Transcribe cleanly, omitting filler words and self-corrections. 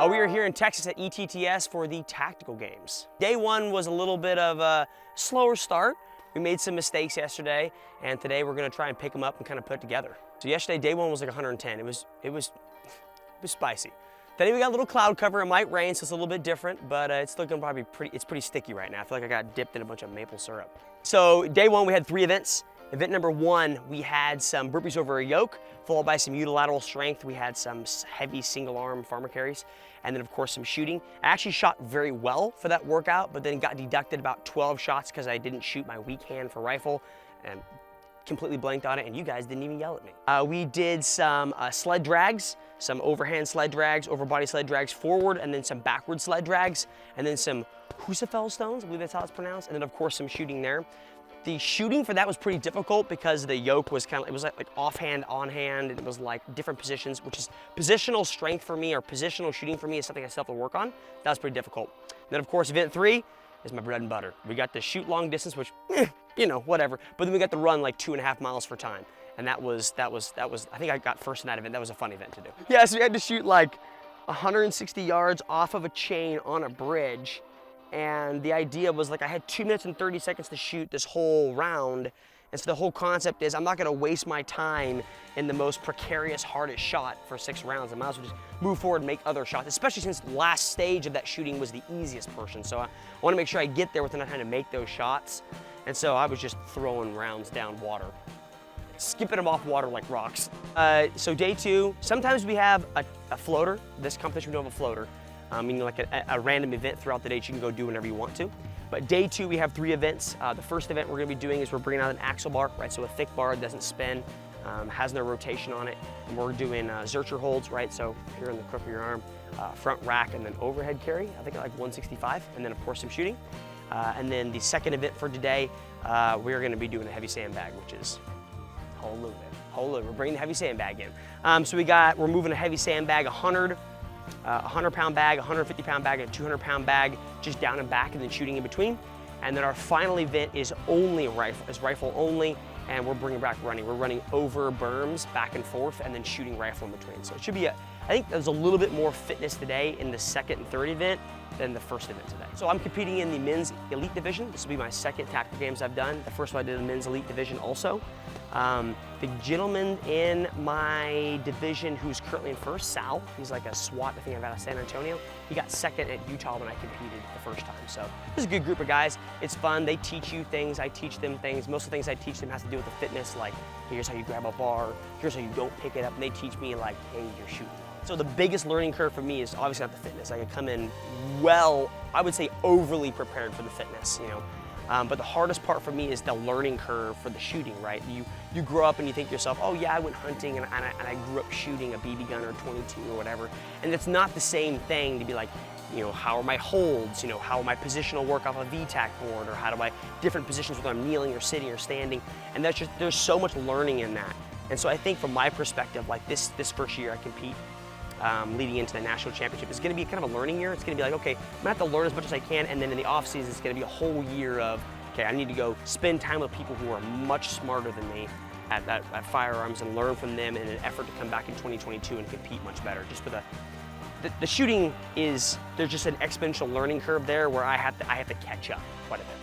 We are here in Texas at ETTS for the tactical games. Day one was a little bit of a slower start. We made some mistakes yesterday, and today we're gonna try and pick them up and kind of put it together. So yesterday, day one was like 110. It was spicy. Today we got a little cloud cover. It might rain, so it's a little bit different, but it's looking probably it's pretty sticky right now. I feel like I got dipped in a bunch of maple syrup. So day one, we had 3 events. Event number 1, we had some burpees over a yoke, followed by some unilateral strength. We had some heavy single arm farmer carries, and then of course some shooting. I actually shot very well for that workout, but then got deducted about 12 shots because I didn't shoot my weak hand for rifle, and completely blanked on it, and you guys didn't even yell at me. We did some sled drags, some overhand sled drags, over body sled drags forward, and then some backward sled drags, and then some Husafell stones, I believe that's how it's pronounced, and then of course some shooting there. The shooting for that was pretty difficult because the yoke was kind of, it was like offhand, on hand, and it was like different positions, which is positional strength for me, or positional shooting for me is something I still have to work on. That was pretty difficult. Then of course, event 3 is my bread and butter. We got to shoot long distance, which, you know, whatever. But then we got to run like 2.5 miles for time. And that was, I think I got first in that event. That was a fun event to do. Yeah, so we had to shoot like 160 yards off of a chain on a bridge. And the idea was like I had 2 minutes and 30 seconds to shoot this whole round. And so the whole concept is I'm not gonna waste my time in the most precarious, hardest shot for 6 rounds. I might as well just move forward and make other shots, especially since the last stage of that shooting was the easiest portion. So I wanna make sure I get there with enough time to make those shots. And so I was just throwing rounds down water, skipping them off water like rocks. So day 2, sometimes we have a floater. This competition we don't have a floater. Meaning like a random event throughout the day that you can go do whenever you want to. But day 2, we have 3 events. The first event we're gonna be doing is we're bringing out an axle bar, right? So a thick bar that doesn't spin, has no rotation on it. And we're doing Zercher holds, right? So here in the crook of your arm, front rack, and then overhead carry, I think like 165, and then of course some shooting. And then the second event for today, we're gonna be doing a heavy sandbag, which is hold on, we're bringing the heavy sandbag in. So we're moving a heavy sandbag, 100-pound bag, 150-pound bag, and a 200-pound bag, just down and back, and then shooting in between. And then our final event is only rifle only, and we're bringing back running. We're running over berms back and forth, and then shooting rifle in between. So it should be I think there's a little bit more fitness today in the second and third event than the first event today. So I'm competing in the men's elite division. This will be my second tactical games I've done. The first one I did in the men's elite division also. The gentleman in my division who's currently in first, Sal, he's like a SWAT, I think, out of San Antonio. He got second at Utah when I competed the first time. So this is a good group of guys. It's fun. They teach you things. I teach them things. Most of the things I teach them has to do with the fitness, like here's how you grab a bar, here's how you don't pick it up, and they teach me like, hey, you're shooting. So the biggest learning curve for me is obviously not the fitness. I could come in well, I would say overly prepared for the fitness, you know. But the hardest part for me is the learning curve for the shooting, right? You grow up and you think to yourself, oh yeah, I went hunting and I grew up shooting a BB gun or 22 or whatever. And it's not the same thing to be like, you know, how are my holds? You know, how my positional work off a VTAC board, or how do I, different positions whether I'm kneeling or sitting or standing. And that's just, there's so much learning in that. And so I think from my perspective, like this first year I compete, leading into the national championship, is going to be kind of a learning year. It's going to be like, okay, I'm going to have to learn as much as I can, and then in the off season, it's going to be a whole year of, okay, I need to go spend time with people who are much smarter than me at firearms and learn from them in an effort to come back in 2022 and compete much better. Just for the shooting is, there's just an exponential learning curve there where I have to catch up quite a bit.